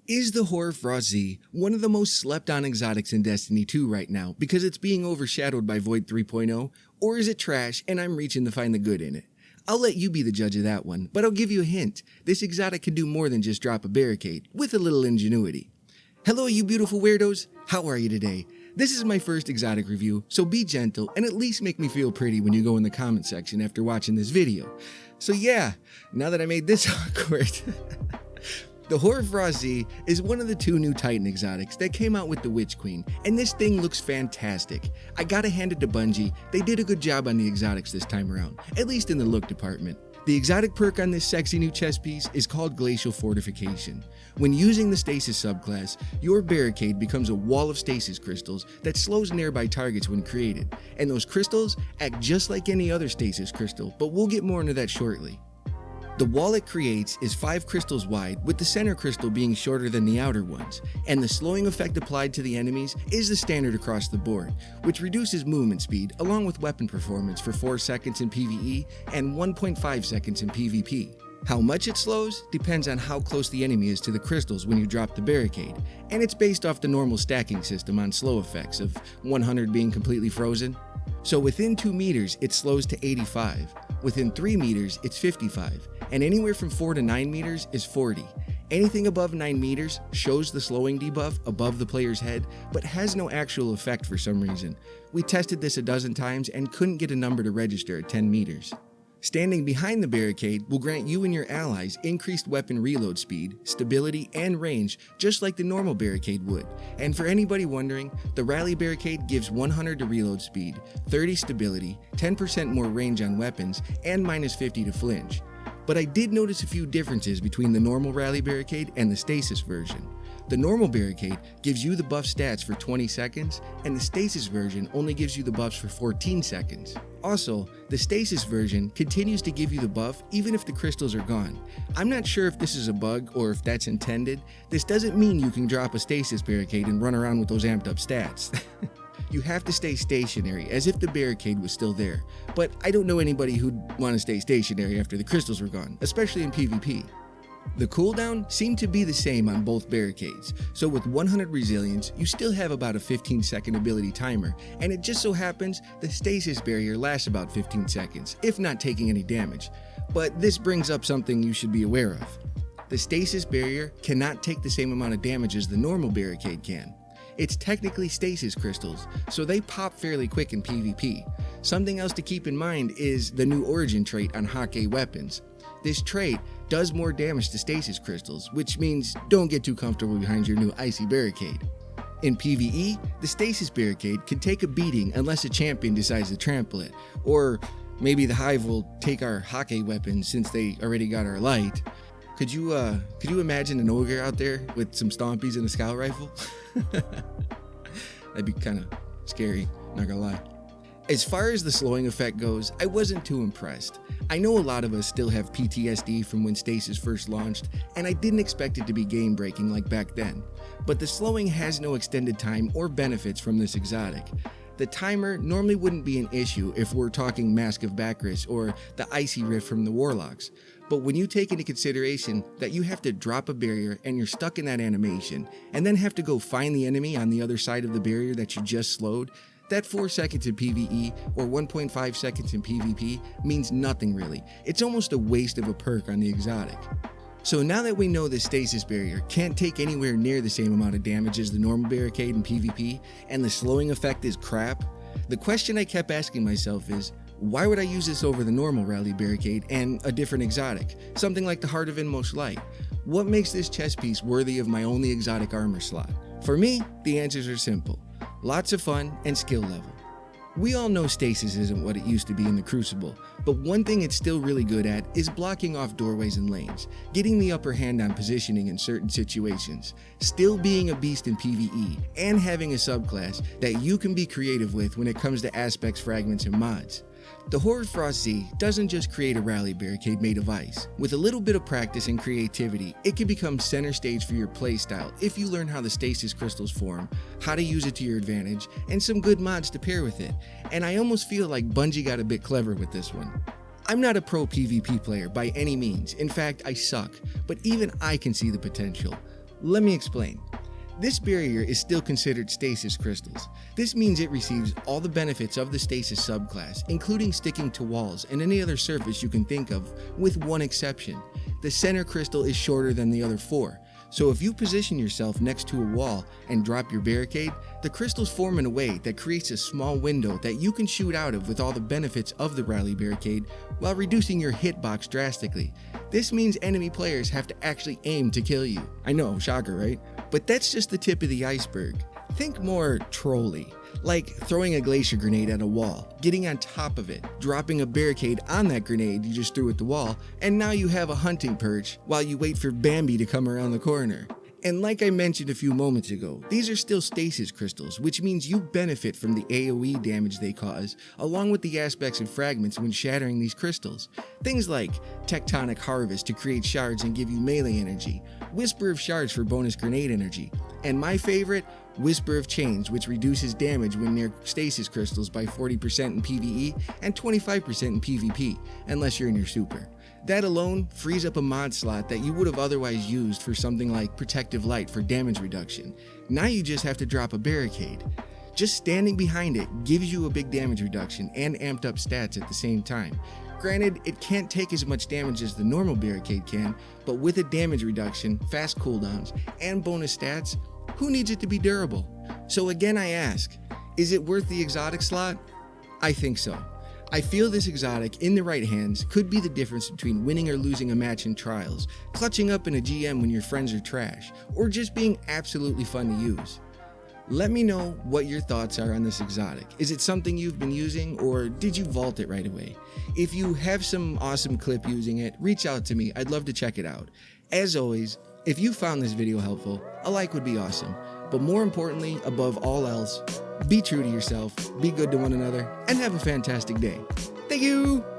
Is the Hoarfrost-Z one of the most slept on exotics in Destiny 2 right now because it's being overshadowed by Void 3.0, or is it trash and I'm reaching to find the good in it? I'll let you be the judge of that one, but I'll give you a hint. This exotic can do more than just drop a barricade, with a little ingenuity. Hello you beautiful weirdos, how are you today? This is my first exotic review, so be gentle and at least make me feel pretty when you go in the comment section after watching this video. So yeah, now that I made this awkward... The Hoarfrost-Z is one of the two new Titan exotics that came out with the Witch Queen, and this thing looks fantastic. I gotta hand it to Bungie, they did a good job on the exotics this time around, at least in the look department. The exotic perk on this sexy new chess piece is called Glacial Fortification. When using the Stasis subclass, your barricade becomes a wall of stasis crystals that slows nearby targets when created, and those crystals act just like any other stasis crystal, but we'll get more into that shortly. The wall it creates is 5 crystals wide, with the center crystal being shorter than the outer ones, and the slowing effect applied to the enemies is the standard across the board, which reduces movement speed along with weapon performance for 4 seconds in PvE and 1.5 seconds in PvP. How much it slows depends on how close the enemy is to the crystals when you drop the barricade, and it's based off the normal stacking system on slow effects of 100 being completely frozen. So within 2 meters it slows to 85, within 3 meters it's 55, and anywhere from 4 to 9 meters is 40. Anything above 9 meters shows the slowing debuff above the player's head, but has no actual effect for some reason. We tested this a dozen times and couldn't get a number to register at 10 meters. Standing behind the barricade will grant you and your allies increased weapon reload speed, stability, and range just like the normal barricade would. And for anybody wondering, the rally barricade gives 100 to reload speed, 30 stability, 10% more range on weapons, and minus 50 to flinch. But I did notice a few differences between the normal rally barricade and the stasis version. The normal barricade gives you the buff stats for 20 seconds, and the stasis version only gives you the buffs for 14 seconds. Also, the stasis version continues to give you the buff even if the crystals are gone. I'm not sure if this is a bug or if that's intended. This doesn't mean you can drop a stasis barricade and run around with those amped up stats. You have to stay stationary as if the barricade was still there, but I don't know anybody who'd want to stay stationary after the crystals were gone, especially in PvP. The cooldown seemed to be the same on both barricades, so with 100 resilience, you still have about a 15-second ability timer, and it just so happens the stasis barrier lasts about 15 seconds, if not taking any damage. But this brings up something you should be aware of. The stasis barrier cannot take the same amount of damage as the normal barricade can. It's technically stasis crystals, so they pop fairly quick in PvP. Something else to keep in mind is the new origin trait on Hoarfrost weapons. This trait does more damage to stasis crystals, which means don't get too comfortable behind your new icy barricade. In PvE, the stasis barricade can take a beating unless a champion decides to trample it, or maybe the Hive will take our Hoarfrost weapons since they already got our light. Could you imagine an ogre out there with some stompies and a scout rifle? That'd be kind of scary, not gonna lie. As far as the slowing effect goes, I wasn't too impressed. I know a lot of us still have PTSD from when Stasis first launched, and I didn't expect it to be game breaking like back then. But the slowing has no extended time or benefits from this exotic. The timer normally wouldn't be an issue if we're talking Mask of Bacchus or the Icy Rift from the Warlocks. But when you take into consideration that you have to drop a barrier and you're stuck in that animation, and then have to go find the enemy on the other side of the barrier that you just slowed, that 4 seconds in PvE or 1.5 seconds in PvP means nothing really. It's almost a waste of a perk on the exotic. So now that we know the stasis barrier can't take anywhere near the same amount of damage as the normal barricade in PvP, and the slowing effect is crap, the question I kept asking myself is, why would I use this over the normal rally barricade and a different exotic, something like the Heart of Inmost Light? What makes this chess piece worthy of my only exotic armor slot? For me, the answers are simple. Lots of fun and skill level. We all know stasis isn't what it used to be in the Crucible, but one thing it's still really good at is blocking off doorways and lanes, getting the upper hand on positioning in certain situations, still being a beast in PvE, and having a subclass that you can be creative with when it comes to aspects, fragments, and mods. The Hoarfrost-Z doesn't just create a rally barricade made of ice. With a little bit of practice and creativity, it can become center stage for your playstyle if you learn how the stasis crystals form, how to use it to your advantage, and some good mods to pair with it. And I almost feel like Bungie got a bit clever with this one. I'm not a pro PvP player by any means, in fact I suck, but even I can see the potential. Let me explain. This barrier is still considered stasis crystals. This means it receives all the benefits of the stasis subclass, including sticking to walls and any other surface you can think of, with one exception. The center crystal is shorter than the other 4, so if you position yourself next to a wall and drop your barricade, the crystals form in a way that creates a small window that you can shoot out of with all the benefits of the rally barricade while reducing your hitbox drastically. This means enemy players have to actually aim to kill you. I know, shocker, right? But that's just the tip of the iceberg. Think more trolly, like throwing a glacier grenade at a wall, getting on top of it, dropping a barricade on that grenade you just threw at the wall, and now you have a hunting perch while you wait for Bambi to come around the corner. And like I mentioned a few moments ago, these are still stasis crystals, which means you benefit from the AoE damage they cause, along with the aspects of fragments when shattering these crystals. Things like Tectonic Harvest to create shards and give you melee energy, Whisper of Shards for bonus grenade energy, and my favorite, Whisper of Chains, which reduces damage when near stasis crystals by 40% in PvE and 25% in PvP, unless you're in your super. That alone frees up a mod slot that you would have otherwise used for something like Protective Light for damage reduction. Now you just have to drop a barricade. Just standing behind it gives you a big damage reduction and amped up stats at the same time. Granted, it can't take as much damage as the normal barricade can, but with a damage reduction, fast cooldowns, and bonus stats, who needs it to be durable? So again I ask, is it worth the exotic slot? I think so. I feel this exotic in the right hands could be the difference between winning or losing a match in trials, clutching up in a GM when your friends are trash, or just being absolutely fun to use. Let me know what your thoughts are on this exotic. Is it something you've been using, or did you vault it right away? If you have some awesome clip using it, reach out to me, I'd love to check it out. As always, if you found this video helpful, a like would be awesome. But more importantly, above all else, be true to yourself, be good to one another, and have a fantastic day. Thank you!